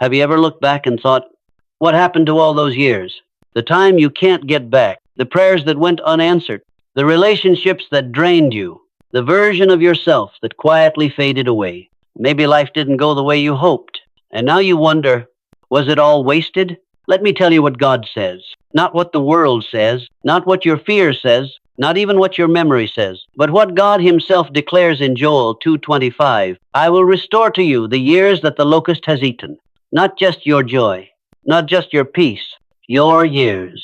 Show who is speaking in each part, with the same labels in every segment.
Speaker 1: Have you ever looked back and thought, what happened to all those years? The time you can't get back, the prayers that went unanswered, the relationships that drained you, the version of yourself that quietly faded away. Maybe life didn't go the way you hoped, and now you wonder, was it all wasted? Let me tell you what God says, not what the world says, not what your fear says, not even what your memory says, but what God himself declares in Joel 2:25. I will restore to you the years that the locust has eaten, not just your joy, not just your peace, your years.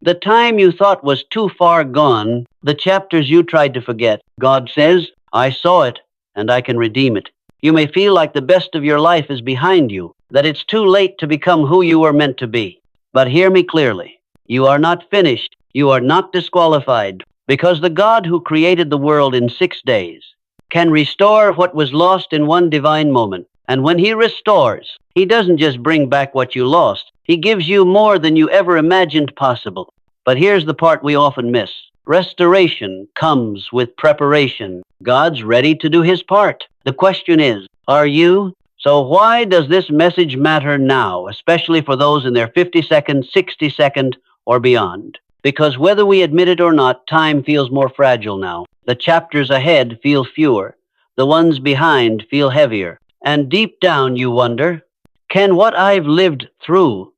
Speaker 1: The time you thought was too far gone, the chapters you tried to forget. God says, I saw it, and I can redeem it. You may feel like the best of your life is behind you, that it's too late to become who you were meant to be. But hear me clearly. You are not finished. You are not disqualified, because the God who created the world in 6 days can restore what was lost in one divine moment. And when he restores, he doesn't just bring back what you lost. He gives you more than you ever imagined possible. But here's the part we often miss. Restoration comes with preparation. God's ready to do his part. The question is, are you? So why does this message matter now, especially for those in their 52nd, 62nd, or beyond? Because whether we admit it or not, time feels more fragile now. The chapters ahead feel fewer. The ones behind feel heavier. And deep down you wonder, can what I've lived through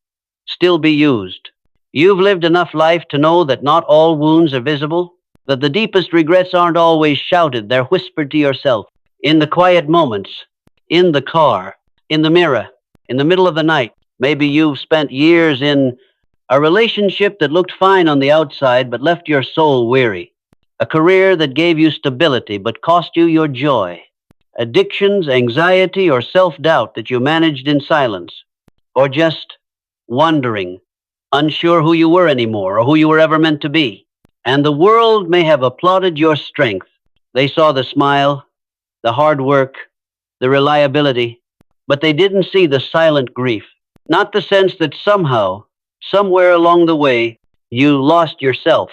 Speaker 1: still be used? You've lived enough life to know that not all wounds are visible, that the deepest regrets aren't always shouted, they're whispered to yourself, in the quiet moments, in the car, in the mirror, in the middle of the night. Maybe you've spent years in a relationship that looked fine on the outside but left your soul weary, a career that gave you stability but cost you your joy, addictions, anxiety, or self-doubt that you managed in silence, or just wondering, unsure who you were anymore or who you were ever meant to be. And the world may have applauded your strength. They saw the smile, the hard work, the reliability, but they didn't see the silent grief, not the sense that somehow, somewhere along the way, you lost yourself.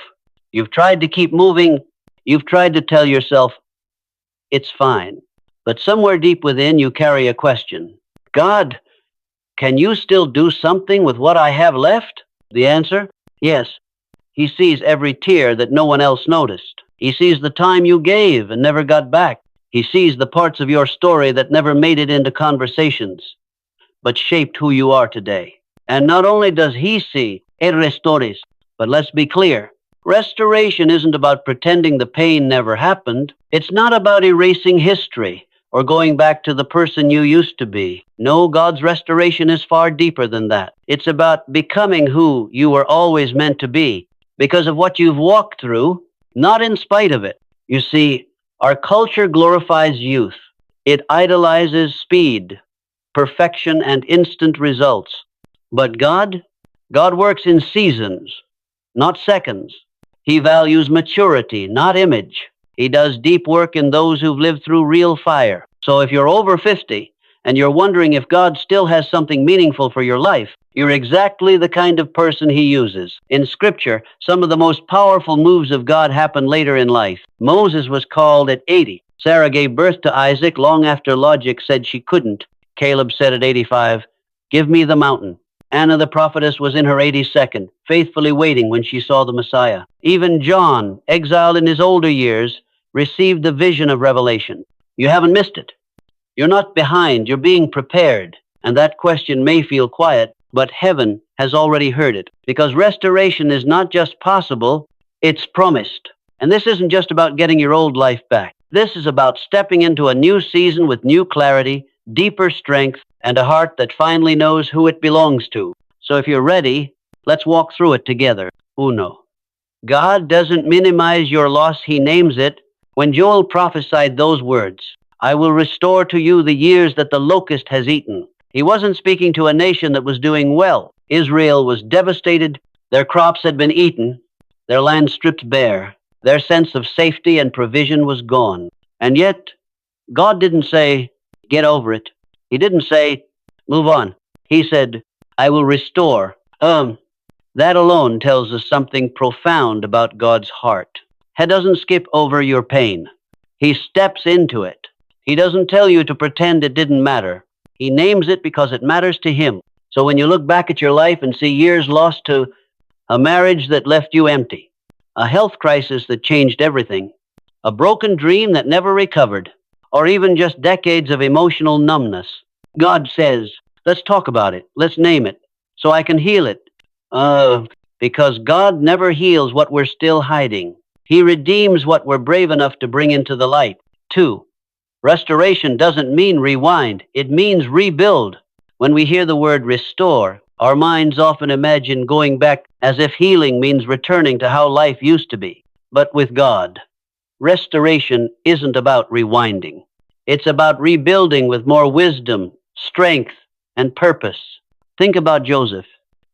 Speaker 1: You've tried to keep moving. You've tried to tell yourself, it's fine. But somewhere deep within, you carry a question. God, can you still do something with what I have left? The answer? Yes. He sees every tear that no one else noticed. He sees the time you gave and never got back. He sees the parts of your story that never made it into conversations, but shaped who you are today. And not only does he see, Él restores, but let's be clear, restoration isn't about pretending the pain never happened. It's not about erasing history or going back to the person you used to be. No, God's restoration is far deeper than that. It's about becoming who you were always meant to be because of what you've walked through, not in spite of it. You see, our culture glorifies youth. It idolizes speed, perfection, and instant results. But God works in seasons, not seconds. He values maturity, not image. He does deep work in those who've lived through real fire. So if you're over 50 and you're wondering if God still has something meaningful for your life, you're exactly the kind of person he uses. In Scripture, some of the most powerful moves of God happen later in life. Moses was called at 80. Sarah gave birth to Isaac long after logic said she couldn't. Caleb said at 85, give me the mountain. Anna the prophetess was in her 82nd, faithfully waiting when she saw the Messiah. Even John, exiled in his older years, received the vision of revelation. You haven't missed it. You're not behind, you're being prepared. And that question may feel quiet, but heaven has already heard it. Because restoration is not just possible, it's promised. And this isn't just about getting your old life back. This is about stepping into a new season with new clarity, deeper strength, and a heart that finally knows who it belongs to. So if you're ready, let's walk through it together. Uno. God doesn't minimize your loss, he names it. When Joel prophesied those words, I will restore to you the years that the locust has eaten. He wasn't speaking to a nation that was doing well. Israel was devastated. Their crops had been eaten, their land stripped bare. Their sense of safety and provision was gone. And yet, God didn't say, get over it. He didn't say, move on. He said, I will restore. That alone tells us something profound about God's heart. He doesn't skip over your pain. He steps into it. He doesn't tell you to pretend it didn't matter. He names it because it matters to him. So when you look back at your life and see years lost to a marriage that left you empty, a health crisis that changed everything, a broken dream that never recovered, or even just decades of emotional numbness, God says, let's talk about it. Let's name it so I can heal it. Because God never heals what we're still hiding. He redeems what we're brave enough to bring into the light. 2. Restoration doesn't mean rewind. It means rebuild. When we hear the word restore, our minds often imagine going back as if healing means returning to how life used to be. But with God, restoration isn't about rewinding. It's about rebuilding with more wisdom, strength, and purpose. Think about Joseph.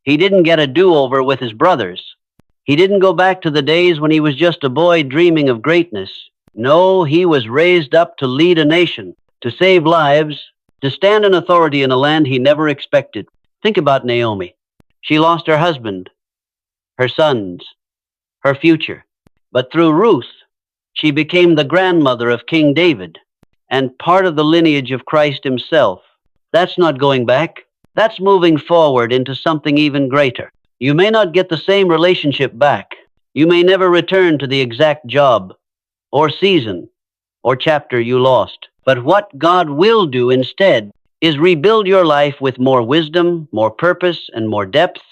Speaker 1: He didn't get a do-over with his brothers. He didn't go back to the days when he was just a boy dreaming of greatness. No, he was raised up to lead a nation, to save lives, to stand in authority in a land he never expected. Think about Naomi. She lost her husband, her sons, her future. But through Ruth, she became the grandmother of King David and part of the lineage of Christ himself. That's not going back. That's moving forward into something even greater. You may not get the same relationship back. You may never return to the exact job or season or chapter you lost. But what God will do instead is rebuild your life with more wisdom, more purpose, and more depth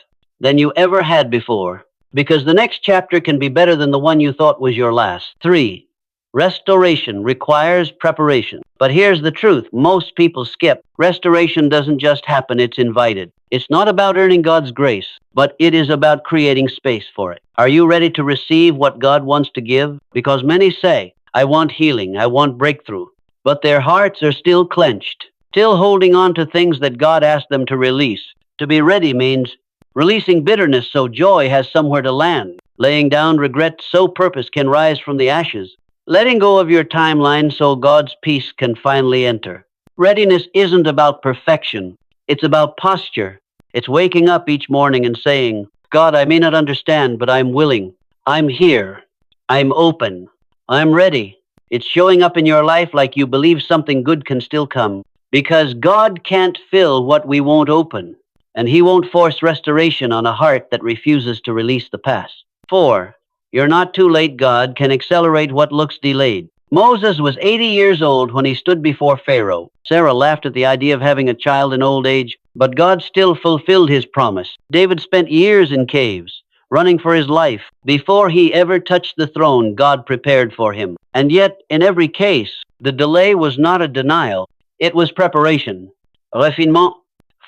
Speaker 1: than you ever had before. Because the next chapter can be better than the one you thought was your last. 3. Restoration requires preparation. But here's the truth. Most people skip. Restoration doesn't just happen, it's invited. It's not about earning God's grace, but it is about creating space for it. Are you ready to receive what God wants to give? Because many say, I want healing, I want breakthrough, but their hearts are still clenched, still holding on to things that God asked them to release. To be ready means releasing bitterness so joy has somewhere to land, laying down regret so purpose can rise from the ashes, letting go of your timeline so God's peace can finally enter. Readiness isn't about perfection. It's about posture. It's waking up each morning and saying, God, I may not understand, but I'm willing. I'm here. I'm open. I'm ready. It's showing up in your life like you believe something good can still come. Because God can't fill what we won't open. And he won't force restoration on a heart that refuses to release the past. 4. You're not too late. God can accelerate what looks delayed. Moses was 80 years old when he stood before Pharaoh. Sarah laughed at the idea of having a child in old age, but God still fulfilled his promise. David spent years in caves, running for his life. Before he ever touched the throne, God prepared for him. And yet, in every case, the delay was not a denial. It was preparation, refinement,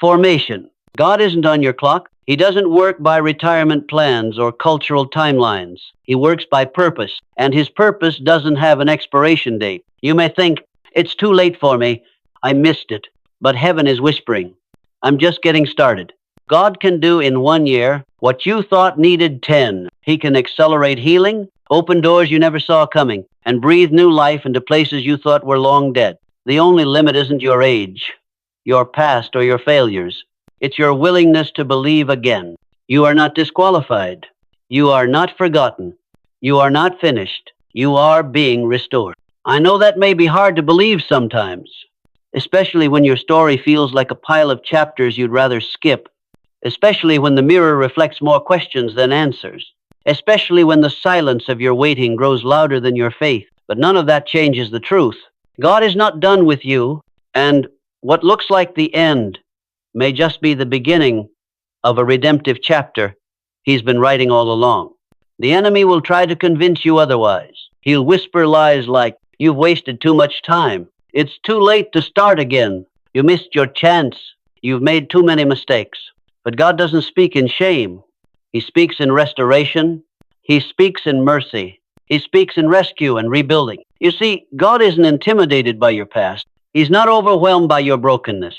Speaker 1: formation. God isn't on your clock. He doesn't work by retirement plans or cultural timelines. He works by purpose, and his purpose doesn't have an expiration date. You may think, it's too late for me. I missed it. But heaven is whispering, I'm just getting started. God can do in 1 year what you thought needed 10. He can accelerate healing, open doors you never saw coming, and breathe new life into places you thought were long dead. The only limit isn't your age, your past, or your failures. It's your willingness to believe again. You are not disqualified. You are not forgotten. You are not finished. You are being restored. I know that may be hard to believe sometimes, especially when your story feels like a pile of chapters you'd rather skip, especially when the mirror reflects more questions than answers, especially when the silence of your waiting grows louder than your faith. But none of that changes the truth. God is not done with you, and what looks like the end may just be the beginning of a redemptive chapter he's been writing all along. The enemy will try to convince you otherwise. He'll whisper lies like, you've wasted too much time. It's too late to start again. You missed your chance. You've made too many mistakes. But God doesn't speak in shame. He speaks in restoration. He speaks in mercy. He speaks in rescue and rebuilding. You see, God isn't intimidated by your past. He's not overwhelmed by your brokenness.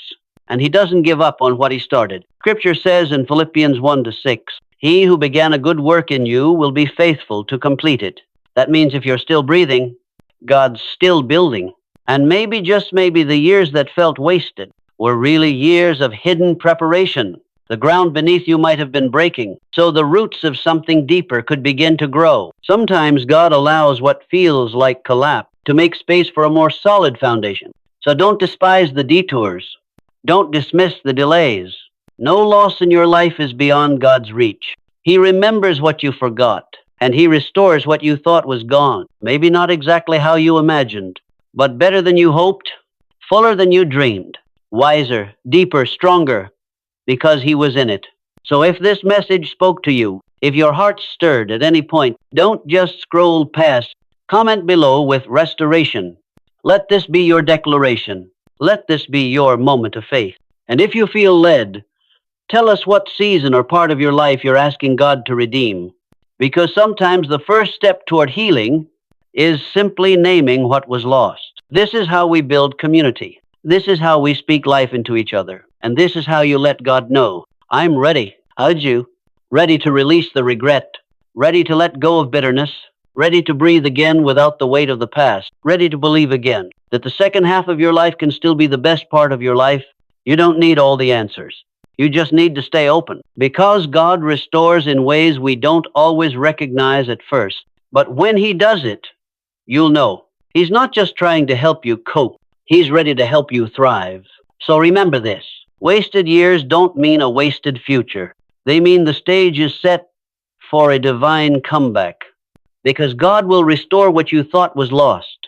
Speaker 1: And he doesn't give up on what he started. Scripture says in Philippians 1-6, he who began a good work in you will be faithful to complete it. That means if you're still breathing, God's still building. And maybe, just maybe, the years that felt wasted were really years of hidden preparation. The ground beneath you might have been breaking, so the roots of something deeper could begin to grow. Sometimes God allows what feels like collapse to make space for a more solid foundation. So don't despise the detours. Don't dismiss the delays. No loss in your life is beyond God's reach. He remembers what you forgot, and He restores what you thought was gone. Maybe not exactly how you imagined, but better than you hoped, fuller than you dreamed, wiser, deeper, stronger, because He was in it. So if this message spoke to you, if your heart stirred at any point, don't just scroll past. Comment below with restoration. Let this be your declaration. Let this be your moment of faith. And if you feel led, tell us what season or part of your life you're asking God to redeem. Because sometimes the first step toward healing is simply naming what was lost. This is how we build community. This is how we speak life into each other. And this is how you let God know, I'm ready. How'd you? Ready to release the regret. Ready to let go of bitterness. Ready to breathe again without the weight of the past. Ready to believe again that the second half of your life can still be the best part of your life. You don't need all the answers. You just need to stay open. Because God restores in ways we don't always recognize at first. But when He does it, you'll know. He's not just trying to help you cope. He's ready to help you thrive. So remember this. Wasted years don't mean a wasted future. They mean the stage is set for a divine comeback. Because God will restore what you thought was lost.